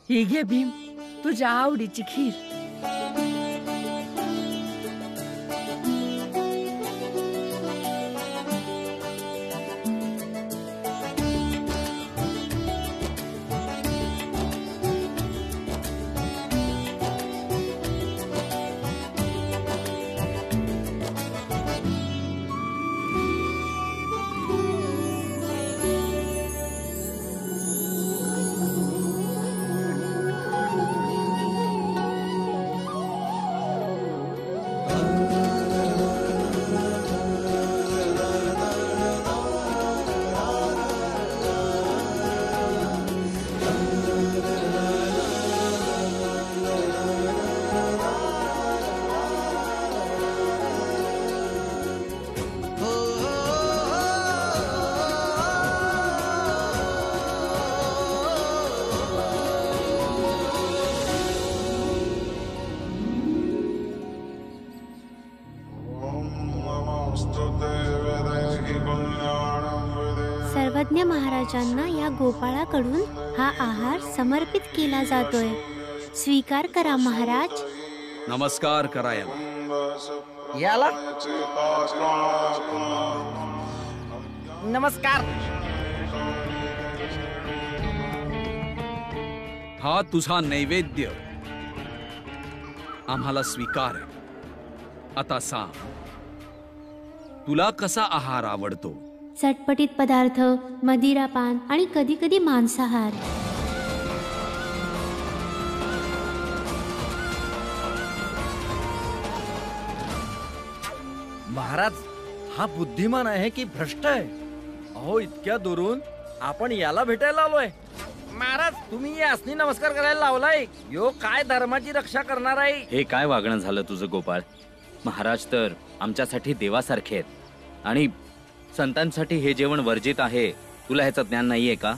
ही घे भीम, तुझ्या आवडीची खीर. सर्वज्ञ महाराजांना या गोपाळाकडून हा आहार समर्पित केला जातोय. स्वीकार करा महाराज. नमस्कार करा याला नमस्कार. हा तुझा नैवेद्य आम्हाला स्वीकार आहे. आता सांग, तुला कसा आहार आवडतो? चटपटीत पदार्थ, मदिरापान आणि कधी कधी मांसाहार. महाराज, हा बुद्धिमान आहे की भ्रष्ट आहे? अहो, इतक्या दुरून आपण याला भेटायला आलोय. महाराज, तुम्ही यासनी नमस्कार करायला लावलाय. यो काय धर्माची रक्षा करणार आहे? हे काय वागणं झालं तुझं गोपाळ? महाराज तर आमच्यासाठी देवासारखे आहेत आणि संतांसाठी हे जेवण वर्जित आहे. तुला ह्याचं ज्ञान नाहीये का?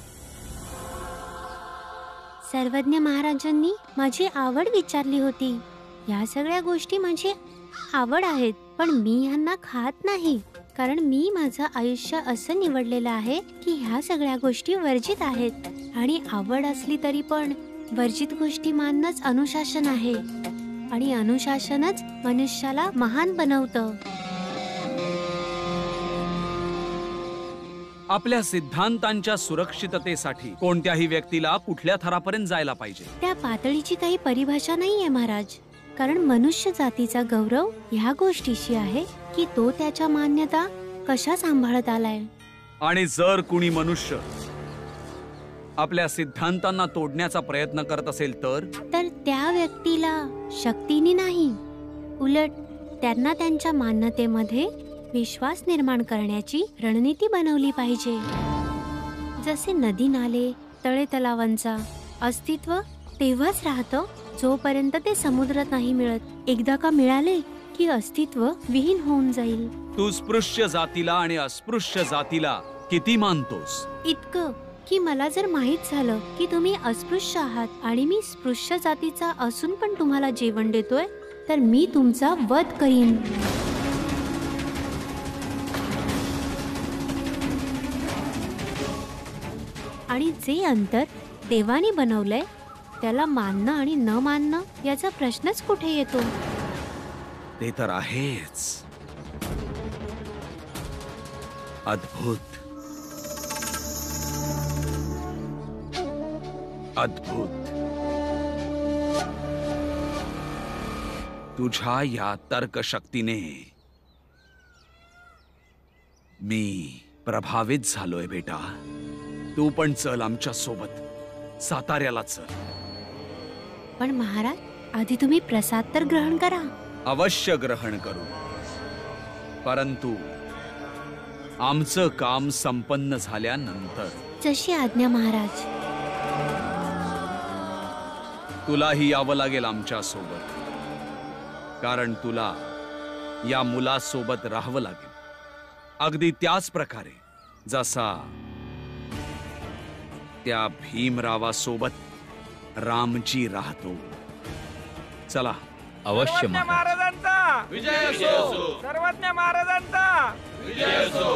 सर्वज्ञ महाराजांनी माझी आवड विचारली होती. या सगळ्या गोष्टी माझी आवड आहेत, पण मी ह्यांना खात नाही, कारण मी माझं आयुष्य असं निवडलेलं आहे की ह्या सगळ्या गोष्टी वर्जित आहेत. आणि आवड असली तरी पण वर्जित गोष्टी मानणंच अनुशासन आहे, आणि अनुशासनच मनुष्याला महान बनवतं. आपल्या सिद्धांतांच्या सुरक्षिततेसाठी कोणत्याही व्यक्तीला कुठल्या थरापर्यंत जायला पाहिजे? त्या पातळीची काही परिभाषा नाहीये महाराज, कारण मनुष्य जातीचा गौरव ह्या गोष्टीशी आहे की तो त्याच्या मान्यता कशा सांभाळत आलाय. आणि जर कुणी मनुष्य आपल्या सिद्धांतांना तोडण्याचा प्रयत्न करत असेल तर त्या व्यक्तीला शक्तीने नाही, उलट त्यांना त्यांच्या मान्यतेमध्ये विश्वास निर्माण करण्याची रणनीती बनवली पाहिजे. जसे नदी नाले तळे तलावांचा अस्तित्व तेव्हाच राहतं जोपर्यंत ते समुद्रात नाही मिळत. एकदा का मिळाले की अस्तित्व विहीन होऊन जाईल. तू स्पृश्य जातीला आणि अस्पृश्य जातीला किती मानतोस? इतकं की मला जर माहित झालं की तुम्ही अस्पृश्य आहात आणि मी स्पृश्य जातीचा असून पण तुम्हाला जेवण देतोय, तर मी तुमचा वध करीन. आणि जे अंतर देवाने बनवलंय त्याला मानणं आणि न मानणं याचा प्रश्नच कुठे येतो? ते तर आहेच. अद्भुत, अद्भुत. तुझ्या या तर्कशक्तीने मी प्रभावित झालोय बेटा. तू पण चल आमच्या सोबत, साताऱ्याला चल. पण महाराज, आधी तुम्ही प्रसाद तर ग्रहण करा. अवश्य ग्रहण करू, परंतु आमचं काम संपन्न झाल्यानंतर. जशी आज्ञा महाराज. तुलाही यावं लागेल आमच्या सोबत, कारण तुला या मुलासोबत राहावं लागेल, अगदी त्याच प्रकारे जसा त्या भीमरावासोबत रामजी राहतो. चला. अवश्य महाराजांचा विजय असो. सर्वज्ञ महाराजांचा विजय असो.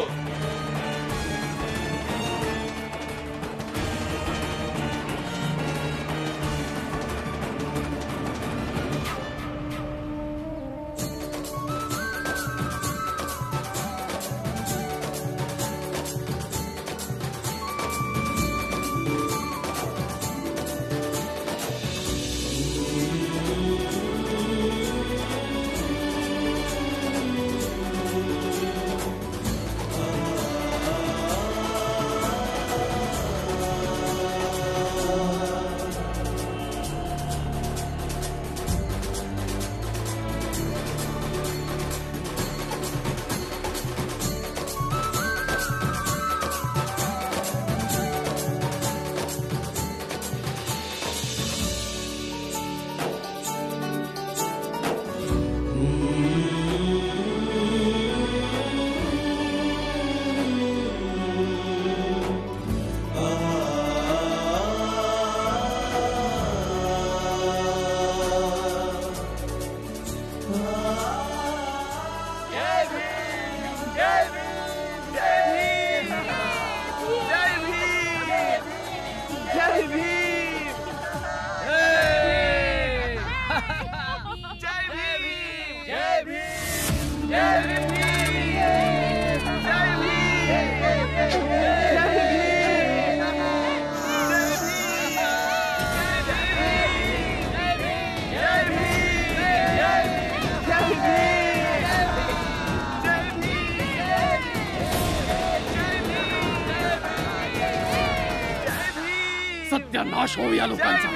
सत्या नाश हो या लोकांचा,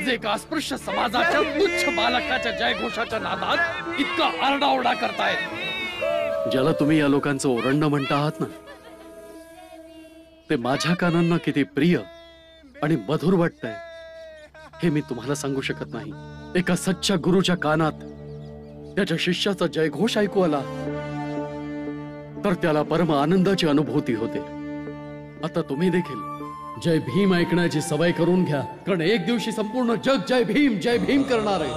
जे एका अस्पृश्य समाजाच्या तुच्छ बालकाच्या जयघोषाच्या नादात इतका आरडाओरडा करतायत. ज्याला तुम्ही या लोकांचं ओरडणं म्हणता आहात ना, ते माझ्या कानांना किती प्रिय आणि मधुर वाटतंय हे मी तुम्हाला सांगू शकत नाही. एका सच्च्या गुरुच्या कानात त्याच्या शिष्याचा जयघोष ऐकू आला तर त्याला परम आनंदाची अनुभूती होते. आता तुम्ही देखील जय भीम ऐकण्याची सवय करून घ्या, कारण एक दिवशी संपूर्ण जग जय भीम करणार आहे.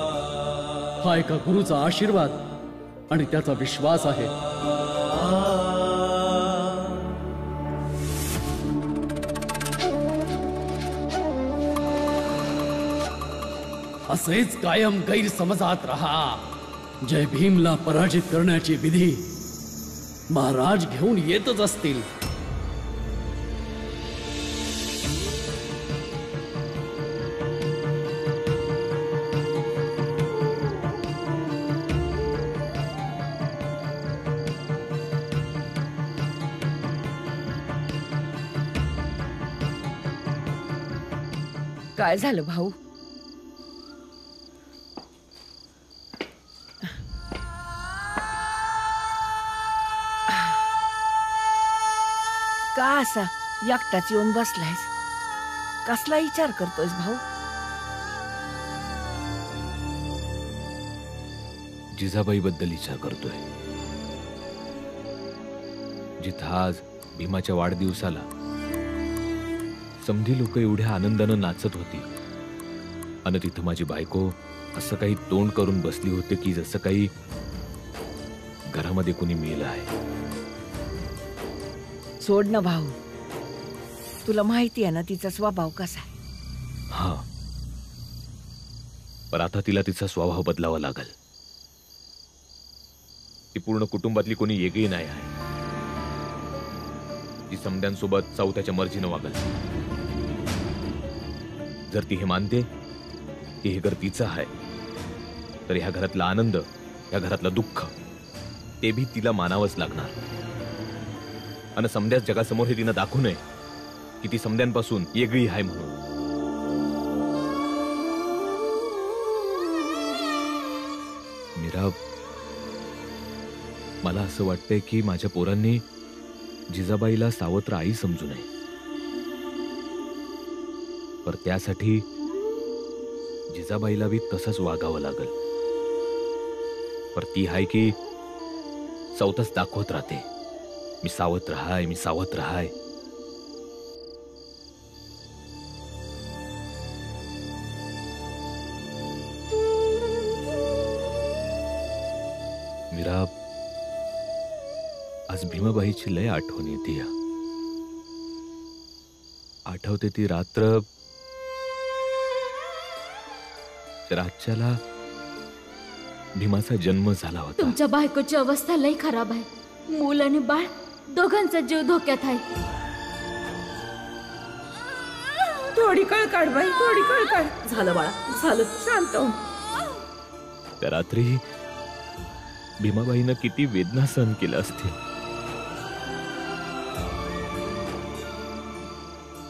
हा एका गुरुचा आशीर्वाद आणि त्याचा विश्वास आहे. असेच कायम गैरसमजात रहा. जय भीमला पराजित करण्याची विधी महाराज घेऊन येतच असतील. काय झालं भाऊ? का असा एकटाच येऊन बसलायस? कसला विचार करतोयस भाऊ? जिजाबाई बद्दल विचार करतोय. जिथं आज भीमाच्या वाढदिवसाला समधी लोक एवढ्या आनंदानं नाचत होती आणि तिथं माझी बायको असं काही तोंड करून बसली होती की जसं काही घरामध्ये कोणी मेलं आहे. सोड ना भाऊ, तुला माहिती आहे ना तिचा स्वभाव कसा आहे. हा, पण आता तिला तिचा स्वभाव बदलावा लागल. ती पूर्ण कुटुंबातली कोणी वेगळी नाही आहे. ती समद्यांसोबत चौथ्याच्या मर्जीनं वागल. जर ती हे मानते की हे घर तिचं आहे, तर ह्या घरातला आनंद, ह्या घरातलं दुःख ते भी तिला मानावंच लागणार. आणि समद्याच जगासमोर हे तिनं दाखवू नये की ती समद्यांपासून वेगळी आहे म्हणून. मीरा, मला असं वाटतंय की माझ्या पोरांनी जिजाबाईला सावत्र आई समजू नये. पर त्यासाठी जिजाबाईला बी तसंच वागावं लागल. पर ती आहे की चौथच दाखवत राहते, मी सावत्र हाय, मी सावत्र हाय. मीरा, आज भीमाबाईची लय आठवण येते. आठवते ती रात्र राज्याला भीमाचा जन्म झाला होता. तुमच्या बायकोची अवस्था लई खराब आहे. मूल आणि बाळ दोघांचा जीव धोक्यात आहे. थोडी कळ काढ बाई, थोडी कळ काढ. झालं बाळा, झालं. शांत हो. त्या रात्री भीमाबाईनं किती वेदना सहन केल्या असतील.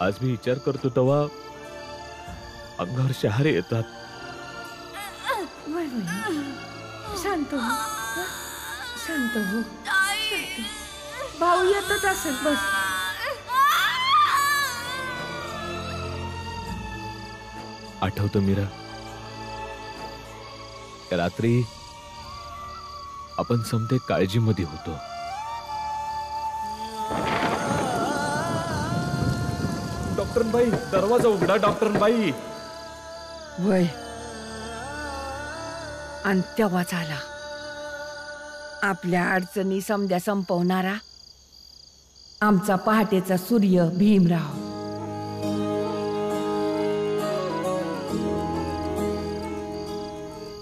आज मी विचार करतो तेव्हा अंगावर शहारे येतात. शांत हो, शांत हो. भाऊ येतच असेल, बस. आठवतं मीरा, त्या रात्री आपण समते काळजीमध्ये होतो. डॉक्टरबाई, दरवाजा उघडा. डॉक्टरबाई. वय आणि तेव्हाच आला आपल्या अडचणी समद्या संपवणारा आमचा पहाटेचा सूर्य भीमराव.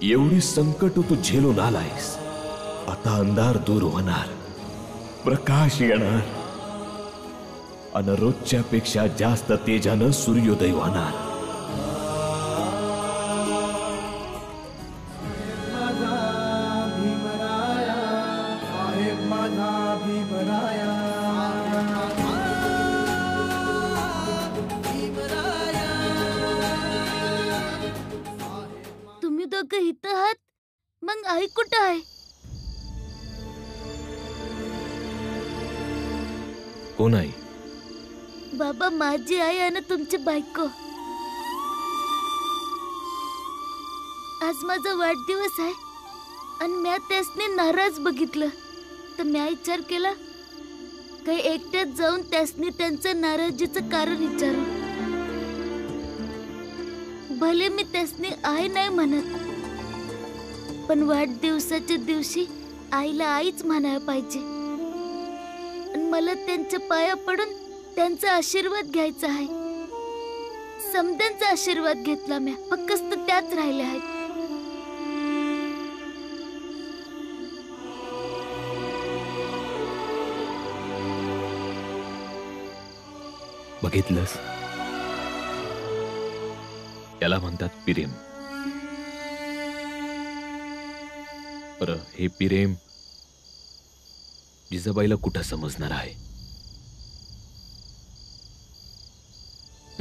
एवढी संकट तू झेलून आलायस. आता अंधार दूर होणार, प्रकाश येणार आणि रोजच्या पेक्षा जास्त तेजानं सूर्योदय होणार. इथं आहात, मग आई कुठं आहे? कोण आई? बाबा, माझी आई आणि तुमची बायको. आज माझा वाढदिवस आहे आणि म्या त्यासने नाराज बघितलं, तर म्या विचार केला काही एकट्यात जाऊन त्यासनी त्यांचं नाराजीचं कारण विचारू. भले मी त्यासनी आई नाही म्हणत, पण वाढदिवसाच्या दिवशी आईला आईच म्हणायला पाहिजे. आणि मला त्यांच्या पाया पडून त्यांचा आशीर्वाद घ्यायचा आहे. समद्यांचा आशीर्वाद घेतला म्या, फक्त त्याच राहिल्या आहेत. बघितलंस, याला म्हणतात प्रेम. बरं, हे प्रेम जिजाबाईला कुठं समजणार आहे?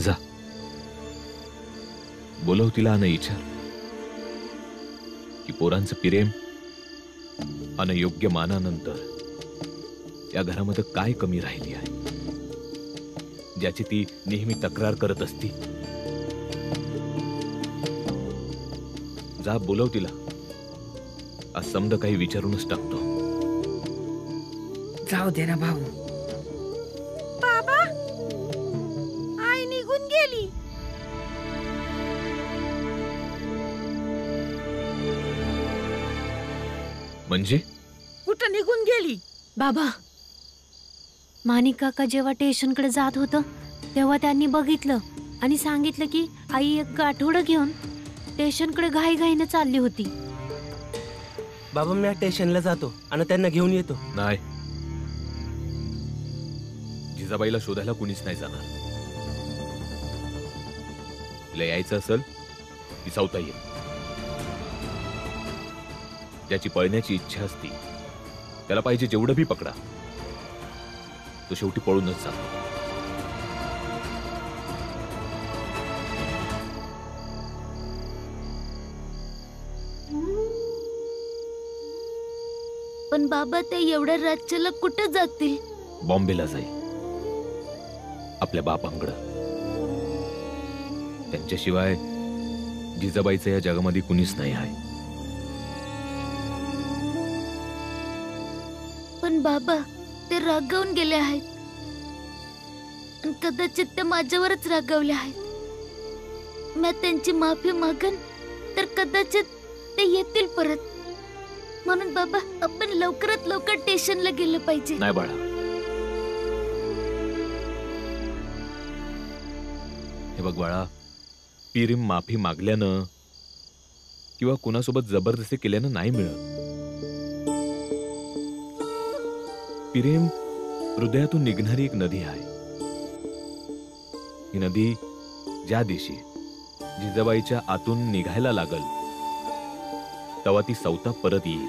जा, बोलव तिला आणि विचार की पोरांचं प्रेम आणि योग्य मानानंतर या घरामध्ये काय कमी राहिली आहे, ज्याची ती नेहमी तक्रार करत असती. जा, बोलव तिला. आज समद काही विचारूनच टाकतो. जाऊ दे ना भाऊ. बाबा, आई निघून गेली. म्हणजे कुठं निघून गेली? बाबा, माणिक काका जेव्हा स्टेशनकडे जात होतं तेव्हा त्यांनी बघितलं आणि सांगितलं की आई एक गाठोडं घेऊन स्टेशनकडे घाईघाईनं चालली होती. बाबा, मी स्टेशनला जातो आणि त्यांना घेऊन येतो. नाही, जिजाबाईला शोधायला कुणीच नाही जाणार. तिला यायचं असेल ती सावता येईल. ज्याची पळण्याची इच्छा असती त्याला पाहिजे जेवढं बी पकडा, तो शेवटी पळूनच जातो. पण बाबा, ते एवढ्या राज्याला कुठं जातील? बॉम्बेला जाईल, आपल्या बापांकडं. त्यांच्याशिवाय जिजाबाईचं या जगामध्ये कुणीच नाही आहे. पण बाबा, ते रागावून गेले आहेत आणि कदाचित ते माझ्यावरच रागावले आहेत. मी त्यांची माफी मागन तर कदाचित ते येतील परत. म्हणून बाबा, आपण लवकरात लवकर स्टेशनला गेलं पाहिजे. नाही बाळा, हे बघ बाळा, प्रेम माफी मागल्यानं किंवा कुणासोबत जबरदस्ती केल्यानं नाही मिळत. प्रेम हृदयातून निघणारी एक नदी आहे. ही नदी ज्या दिवशी जिजाबाईच्या आतून निघायला लागल तेव्हा ती सवता परत येईल.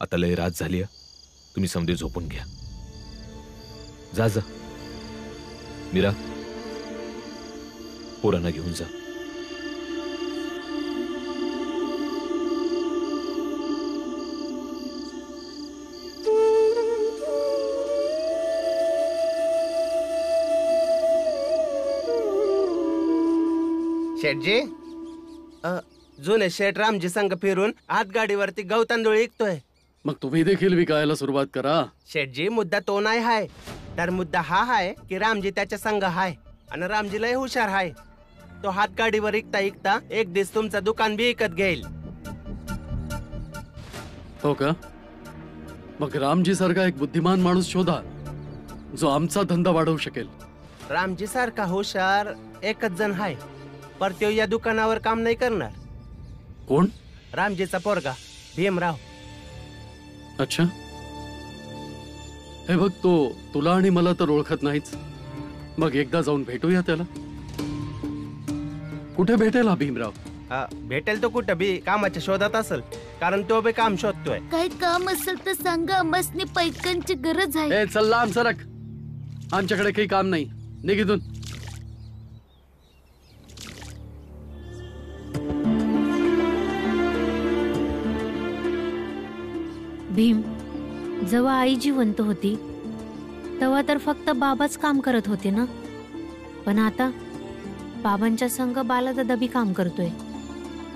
आता लय रात झाली, तुम्ही समजे झोपून घ्या. जा जा मीरा, पोरांना घेऊन जा. शेठजी, जुने शेठ रामजी संघ फिरून आत गाडीवरती गहू तांदूळ विकतोय. मग तुम्ही देखील विकायला सुरुवात करा. शेठजी, मुद्दा तो नाही हाय, तर मुद्दा हा आहे की रामजी त्याच्या संघ हाय आणि रामजी लय हुशार हाय. तो हात गाडीवर विकता विकता एक दिवस तुमचं दुकान बी विकत घेईल. हो का? मग रामजी सारखा एक बुद्धिमान माणूस शोधा जो आमचा धंदा वाढवू शकेल. रामजी सारखा हुशार एकच जण हाय, पर तो या दुकानावर काम नाही करणार. कोण? रामजीचा पोरगा भीमराव. अच्छा, हे बघ, तो तुला आणि मला तर ओळखत नाहीच. मग एकदा जाऊन भेटूया त्याला. कुठे भेटेल हा भीमराव? भेटेल तो कुठं बी कामाच्या शोधात असेल, कारण तो बी काम शोधतोय. काही काम असेल तर सांगा, आम्हासनी पैकांची गरज आहे. चल लांब सरक. आमच्याकडे काही काम नाही, निघितून. भीम, जेव्हा आई जिवंत होती तेव्हा तर फक्त बाबाच काम करत होते ना, पण आता बाबांच्या संग बालादादा बी काम करतोय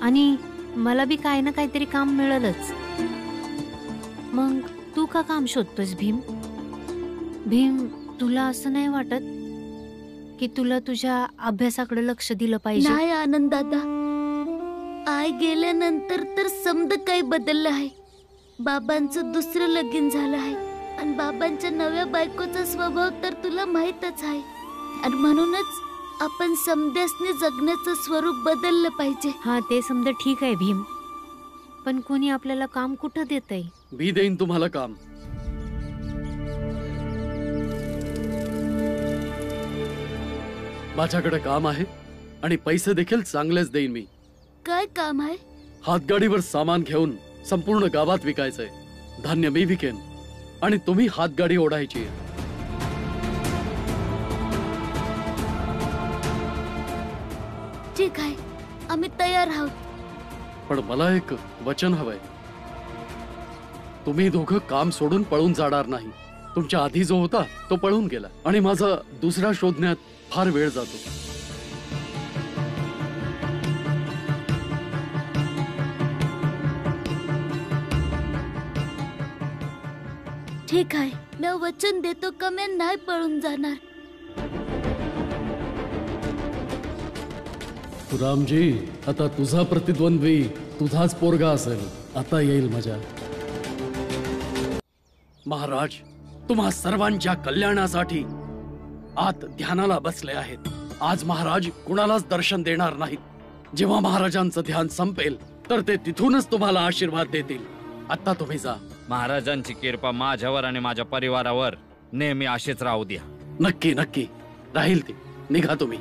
आणि मला बी काही ना काहीतरी काम मिळेलच. मग तू का काम शोधतोयस भीम? भीम, तुला असं नाही वाटत की तुला तुझ्या अभ्यासाकडे लक्ष दिलं पाहिजे? नाही आनंद दादा, आई गेल्यानंतर तर समद काही बदललं आहे. बाबांचं दुसरं लगीन झालं आहे आणि बाबांच्या नव्या बायकोचा स्वभाव तर तुला माहीतच आहे. आणि म्हणूनच आपण समध्यासने जगण्याचं स्वरूप बदललं पाहिजे. हा, ते समजा ठीक आहे भीम, पण कोणी आपल्याला काम कुठं देतंय? मी देईन तुम्हाला काम. माझ्याकडे काम आहे आणि पैसे देखील चांगलेच देईन मी. काय काम आहे? हातगाडीवर सामान घेऊन संपूर्ण गावात विकायचंय. धान्य मी विकेन आणि तुम्ही हातगाडी ओढायची. ठीक आहे, आम्ही तयार आहोत. पण मला एक वचन हवंय. तुम्ही दोघं काम सोडून पळून जाणार नाही. तुमच्या आधी जो होता तो पळून गेला आणि माझा दुसरा शोधण्यात फार वेळ जातो. ठीक आहे, मी वचन देतो का मी नाही पळून जाणार. रामजी, आता तुझा प्रतिद्वंद्वी तुझाच पोरगा असेल. आता येईल मजा. महाराज, तुम्हा सर्वांच्या कल्याणासाठी आत ध्यानाला बसले आहेत. आज महाराज कुणालाच दर्शन देणार नाहीत. जेव्हा महाराजांचं ध्यान संपेल तर ते तिथूनच तुम्हाला आशीर्वाद देतील. आता तुम्ही जा. महाराजांची कृपा माझ्यावर आणि माझ्या परिवारावर नेहमी अशीच राहू द्या. नक्की नक्की राहील ती. निघा तुम्ही.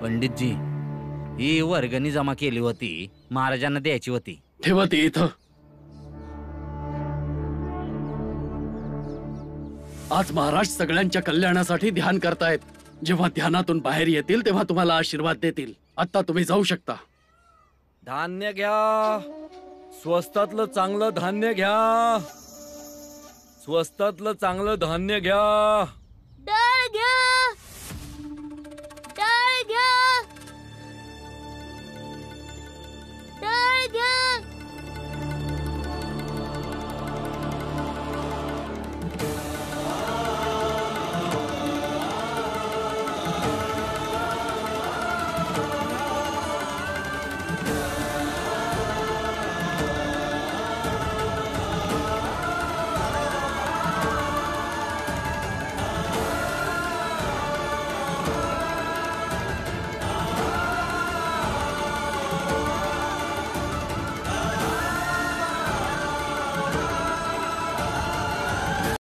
पंडितजी, ही वर्गणी जमा केली होती, महाराजांना द्यायची होती. ठेवा ती इथं. आज महाराज सगळ्यांच्या कल्याणासाठी ध्यान करतायत. जेव्हा ध्यानातून बाहेर येतील तेव्हा तुम्हाला आशीर्वाद देतील. आता तुम्ही जाऊ शकता. धान्य घ्या, स्वस्तातलं चांगलं धान्य घ्या. स्वस्तातलं चांगलं धान्य घ्या.